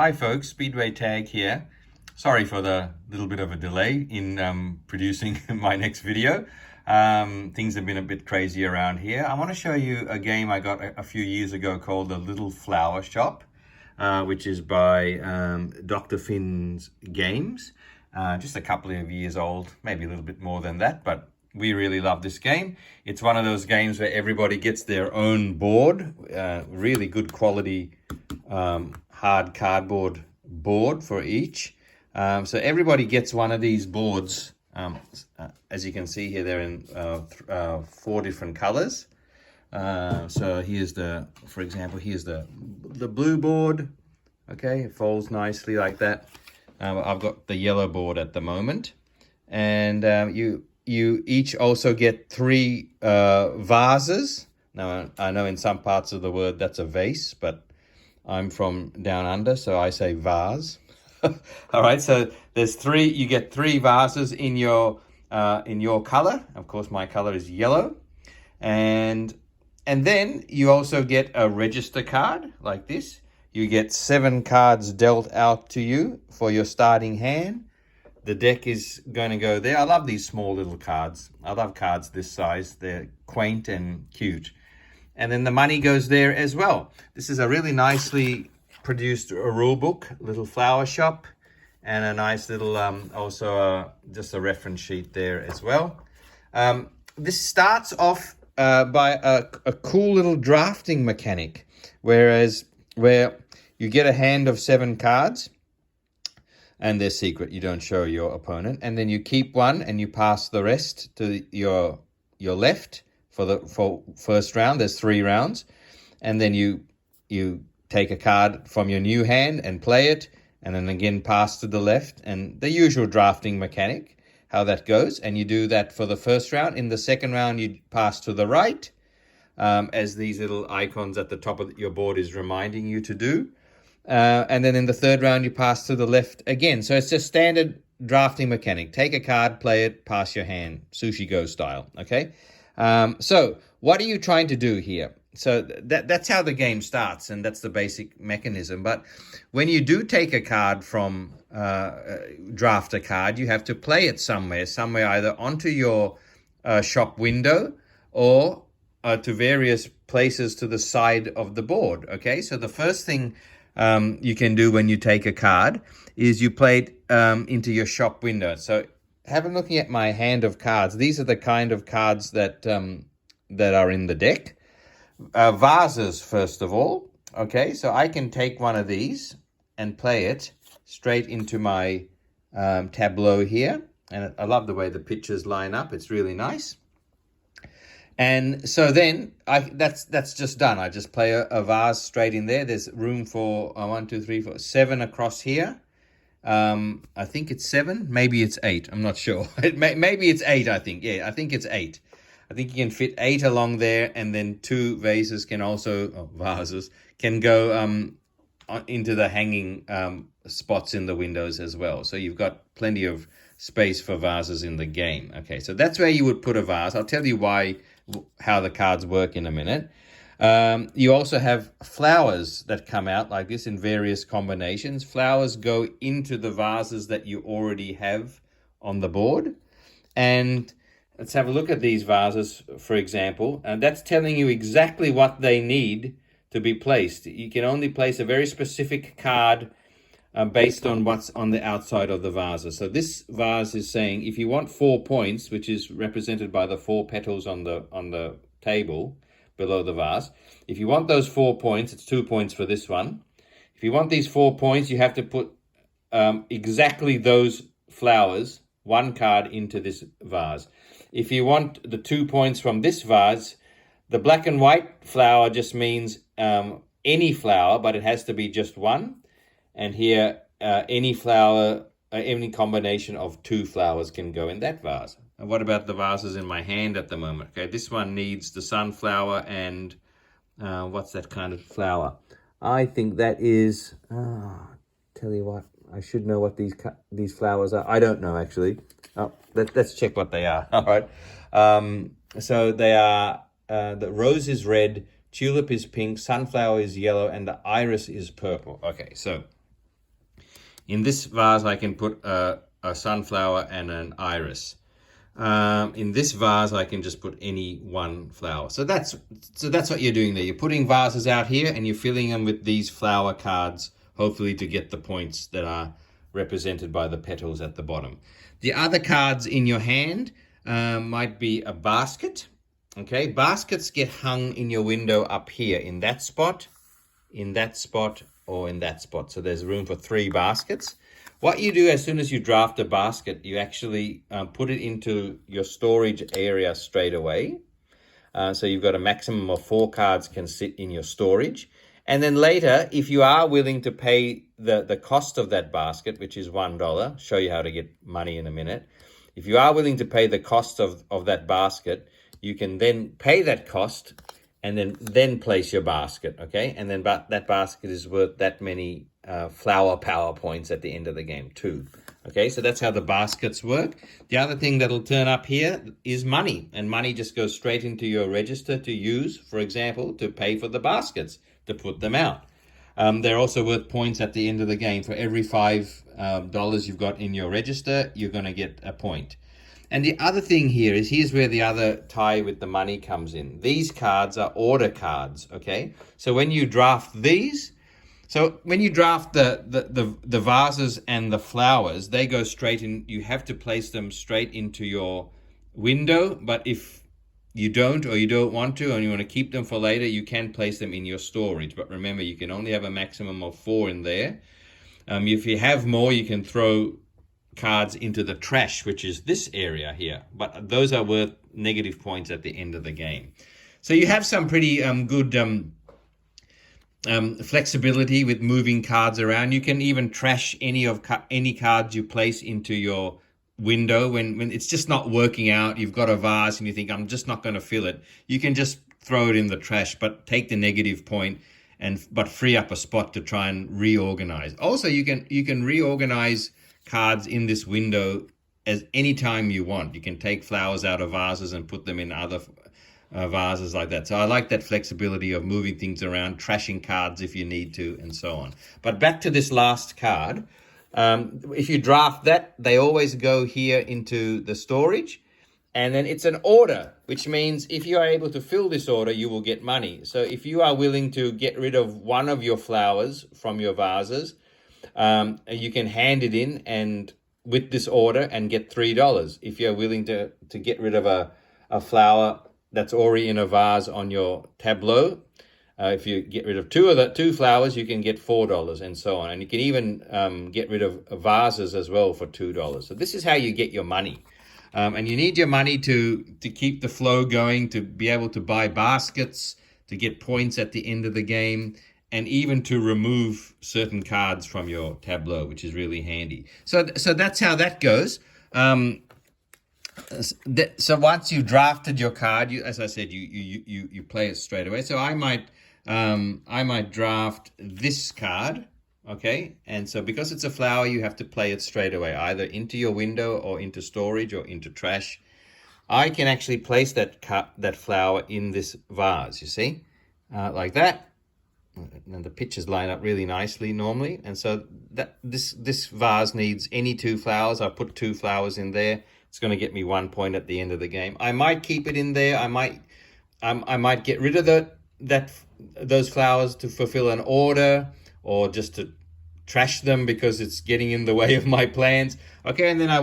Hi folks, Speedway Tag here. Sorry for the little bit of a delay in producing my next video. Things have been a bit crazy around here. I want to show you a game I got a few years ago called The Little Flower Shop, which is by Dr. Finn's Games. Just a couple of years old, maybe a little bit more than that, but we really love this game. It's one of those games where everybody gets their own board, really good quality hard cardboard board for each. So everybody gets one of these boards. As you can see here, they're in 4 different colors. So here's for example, here's the blue board. Okay, it folds nicely like that. I've got the yellow board at the moment. And you each also get 3 vases. Now, I know in some parts of the world that's a vase, but I'm from down under, so I say vase. All right, so you get 3 vases in your color. Of course, my color is yellow. And then you also get a register card like this. You get 7 cards dealt out to you for your starting hand. The deck is going to go there. I love these small little cards. I love cards this size. They're quaint and cute. And then the money goes there as well. This is a really nicely produced rule book, Little Flower Shop, and a nice little, just a reference sheet there as well. This starts off by a cool little drafting mechanic, where you get a hand of 7 cards, and they're secret. You don't show your opponent, and then you keep one and you pass the rest to your left. For first round, there's 3 rounds, and then you take a card from your new hand and play it, and then again pass to the left, and the usual drafting mechanic, how that goes. And you do that for the first round. In the second round, you pass to the right, as these little icons at the top of your board is reminding you to do. And then in the third round, you pass to the left again. So it's just standard drafting mechanic. Take a card, play it, pass your hand, Sushi Go style, okay? So what are you trying to do here? So that's how the game starts, and that's the basic mechanism. But when you do take a card from draft a card, you have to play it somewhere either onto your shop window or to various places to the side of the board. Okay, so the first thing you can do when you take a card is you play it into your shop window. So have a looking at my hand of cards. These are the kind of cards that are in the deck. Vases, first of all. Okay, so I can take one of these and play it straight into my tableau here. And I love the way the pictures line up. It's really nice. And so then that's just done. I just play a vase straight in there. There's room for 1, 2, 3, 4, 7 across here. I think it's 7, maybe it's 8. I'm not sure. Maybe it's 8, I think. Yeah, I think it's 8. I think you can fit 8 along there, and then 2 vases can also, vases, can go into the hanging spots in the windows as well. So you've got plenty of space for vases in the game. Okay, so that's where you would put a vase. I'll tell you how the cards work in a minute. You also have flowers that come out like this in various combinations. Flowers go into the vases that you already have on the board. And let's have a look at these vases, for example. And that's telling you exactly what they need to be placed. You can only place a very specific card based on what's on the outside of the vases. So this vase is saying if you want 4 points, which is represented by the 4 petals on the table below the vase. If you want those 4 points, it's 2 points for this one. If you want these 4 points, you have to put exactly those flowers, 1 card into this vase. If you want the 2 points from this vase, the black and white flower just means any flower, but it has to be just 1. And here, any flower, any combination of 2 flowers can go in that vase. And what about the vases in my hand at the moment? Okay, this one needs the sunflower and what's that kind of flower? I think that is, tell you what, I should know what these flowers are. I don't know, actually. Oh, let's check what they are. All right. So they are, the rose is red, tulip is pink, sunflower is yellow, and the iris is purple. Okay, so In this vase, I can put a sunflower and an iris. In this vase, I can just put any one flower. So that's what you're doing there. You're putting vases out here and you're filling them with these flower cards, hopefully to get the points that are represented by the petals at the bottom. The other cards in your hand might be a basket. Okay, baskets get hung in your window up here in that spot, or in that spot. So there's room for 3 baskets. What you do as soon as you draft a basket, you actually put it into your storage area straight away. So you've got a maximum of 4 cards can sit in your storage. And then later, if you are willing to pay the cost of that basket, which is $1, show you how to get money in a minute. If you are willing to pay the cost of that basket, you can then pay that cost and then place your basket, okay? And then that basket is worth that many flower power points at the end of the game too. Okay, so that's how the baskets work. The other thing that'll turn up here is money, and money just goes straight into your register to use, for example, to pay for the baskets, to put them out. They're also worth points at the end of the game. For every $5 you've got in your register, you're going to get a point. And the other thing here is, here's where the other tie with the money comes in. These cards are order cards, okay? So when you draft these, the vases and the flowers, they go straight in. You have to place them straight into your window. But if you don't, or you don't want to, and you want to keep them for later, you can place them in your storage. But remember, you can only have a maximum of 4 in there. If you have more, you can throw cards into the trash, which is this area here. But those are worth negative points at the end of the game. So you have some pretty good flexibility with moving cards around. You can even trash any cards you place into your window when it's just not working out. You've got a vase and you think, I'm just not going to fill it. You can just throw it in the trash, but take the negative point but free up a spot to try and reorganize. Also, you can reorganize cards in this window as any time you want. You can take flowers out of vases and put them in other vases like that. So I like that flexibility of moving things around, trashing cards if you need to, and so on. But back to this last card. If you draft that, they always go here into the storage. And then it's an order, which means if you are able to fill this order, you will get money. So if you are willing to get rid of one of your flowers from your vases, you can hand it in and with this order and get $3. If you're willing to get rid of a flower that's already in a vase on your tableau, if you get rid of 2 flowers, you can get $4 and so on. And you can even get rid of vases as well for $2. So this is how you get your money. And you need your money to keep the flow going, to be able to buy baskets, to get points at the end of the game, and even to remove certain cards from your tableau, which is really handy. So that's how that goes. So once you drafted your card, as I said, you play it straight away. So I might draft this card, okay? And so because it's a flower, you have to play it straight away, either into your window or into storage or into trash. I can actually place that flower in this vase, you see, like that. And the pictures line up really nicely normally. And so this vase needs any 2 flowers. I put 2 flowers in there. It's going to get me 1 point at the end of the game. I might keep it in there. I might get rid of those flowers to fulfill an order, or just to trash them because it's getting in the way of my plans. Okay, and then I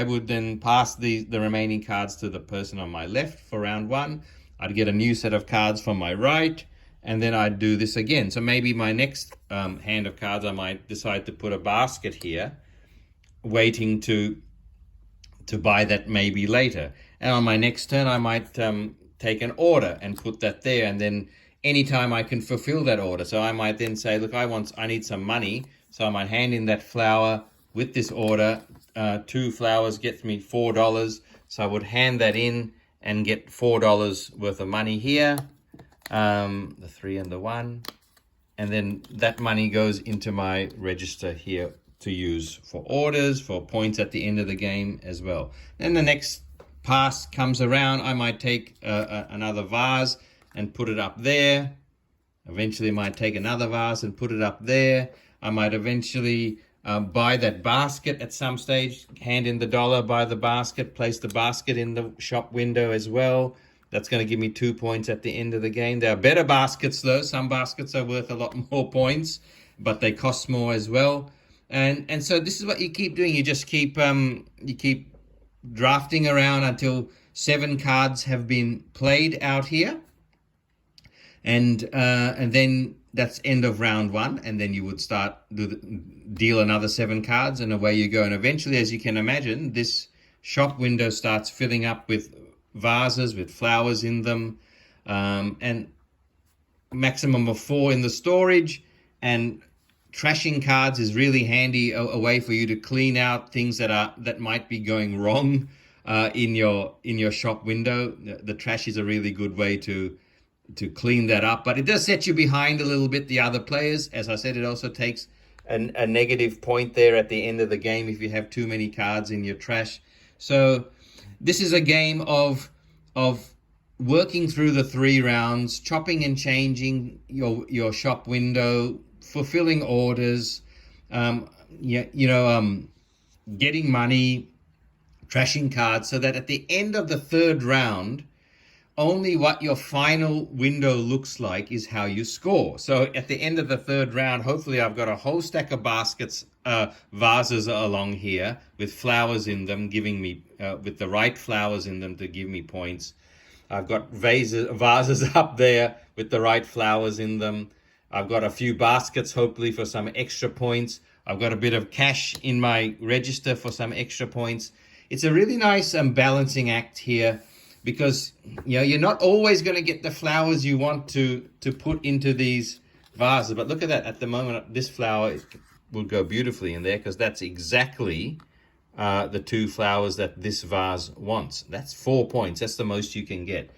would then pass the remaining cards to the person on my left for round 1. I'd get a new set of cards from my right, and then I'd do this again. So maybe my next hand of cards, I might decide to put a basket here, waiting to buy that maybe later. And on my next turn, I might take an order and put that there. And then anytime I can fulfill that order. So I might then say, look, I need some money. So I might hand in that flower with this order. 2 flowers gets me $4. So I would hand that in and get $4 worth of money here. The 3 and the 1. And then that money goes into my register here to use for orders, for points at the end of the game as well. Then the next pass comes around, I might take another vase and put it up there. Eventually I might take another vase and put it up there. I might eventually buy that basket at some stage, hand in the dollar, buy the basket, place the basket in the shop window as well. That's going to give me 2 points at the end of the game. There are better baskets though. Some baskets are worth a lot more points, but they cost more as well. And so this is what you keep doing. You just keep drafting around until 7 cards have been played out here, and then that's end of round 1, and then you would start deal another 7 cards, and away you go. And eventually, as you can imagine, this shop window starts filling up with vases with flowers in them, and maximum of 4 in the storage. And trashing cards is really handy, a way for you to clean out things that might be going wrong in your shop window. The trash is a really good way to clean that up, but it does set you behind a little bit the other players. As I said, it also takes a negative point there at the end of the game if you have too many cards in your trash. So this is a game of working through the 3 rounds, chopping and changing your shop window, fulfilling orders, getting money, trashing cards, so that at the end of the 3rd round, only what your final window looks like is how you score. So at the end of the 3rd round, hopefully I've got a whole stack of baskets, vases along here with flowers in them, giving me, with the right flowers in them to give me points. I've got vases up there with the right flowers in them. I've got a few baskets, hopefully, for some extra points. I've got a bit of cash in my register for some extra points. It's a really nice balancing act here, because you're not always going to get the flowers you want to put into these vases. But look at that. At the moment, this flower will go beautifully in there, because that's exactly the 2 flowers that this vase wants. That's 4 points. That's the most you can get.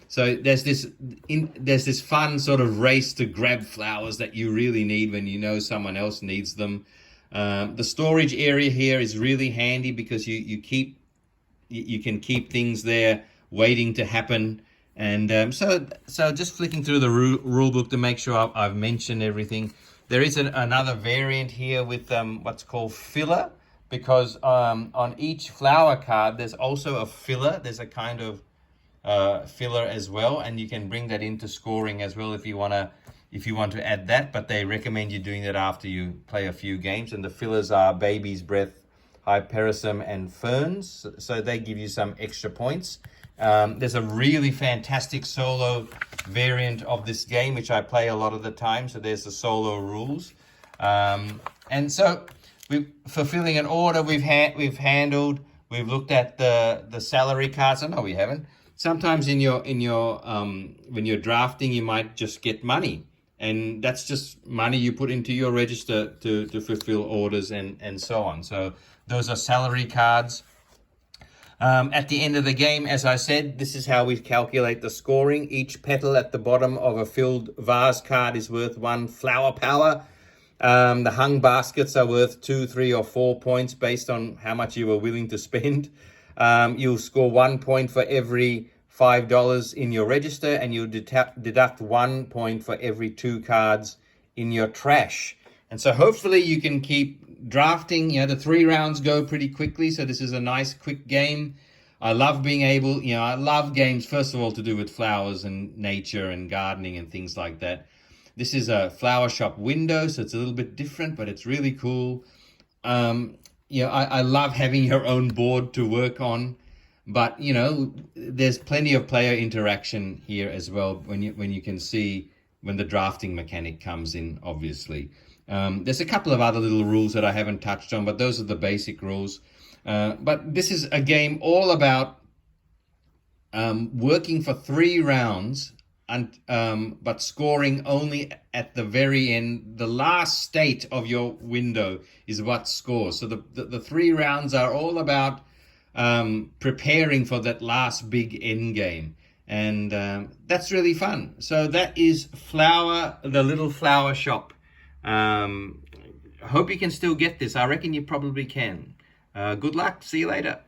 So there's this fun sort of race to grab flowers that you really need when you know someone else needs them. The storage area here is really handy, because you can keep things there waiting to happen. And so just flicking through the rule book to make sure I've mentioned everything. There is another variant here with what's called filler, because on each flower card there's also a filler. There's a kind of filler as well, and you can bring that into scoring as well if you want to add that, but they recommend you doing that after you play a few games. And the fillers are Baby's Breath, Hypericum, and Ferns, so they give you some extra points. There's a really fantastic solo variant of this game, which I play a lot of the time, so there's the solo rules. And so we're fulfilling an order we've handled. We've looked at the salary cards. Oh, no, we haven't. Sometimes in your when you're drafting, you might just get money, and that's just money you put into your register to fulfill orders and so on. So those are salary cards. At the end of the game, as I said, this is how we calculate the scoring. Each petal at the bottom of a filled vase card is worth 1 flower power. The hung baskets are worth 2, 3, or 4 points based on how much you were willing to spend. You'll score 1 point for every $5 in your register, and you'll deduct 1 point for every 2 cards in your trash. And so hopefully you can keep drafting. The 3 rounds go pretty quickly, so this is a nice quick game. I love being able, I love games, first of all, to do with flowers and nature and gardening and things like that. This is a flower shop window, so it's a little bit different, but it's really cool. I love having your own board to work on, but there's plenty of player interaction here as well when you can see when the drafting mechanic comes in, obviously. There's a couple of other little rules that I haven't touched on, but those are the basic rules. But this is a game all about working for 3 rounds, but scoring only at the very end. The last state of your window is what scores. So the 3 rounds are all about preparing for that last big end game. And that's really fun. So that is the Little Flower Shop. I hope you can still get this. I reckon you probably can. Good luck. See you later.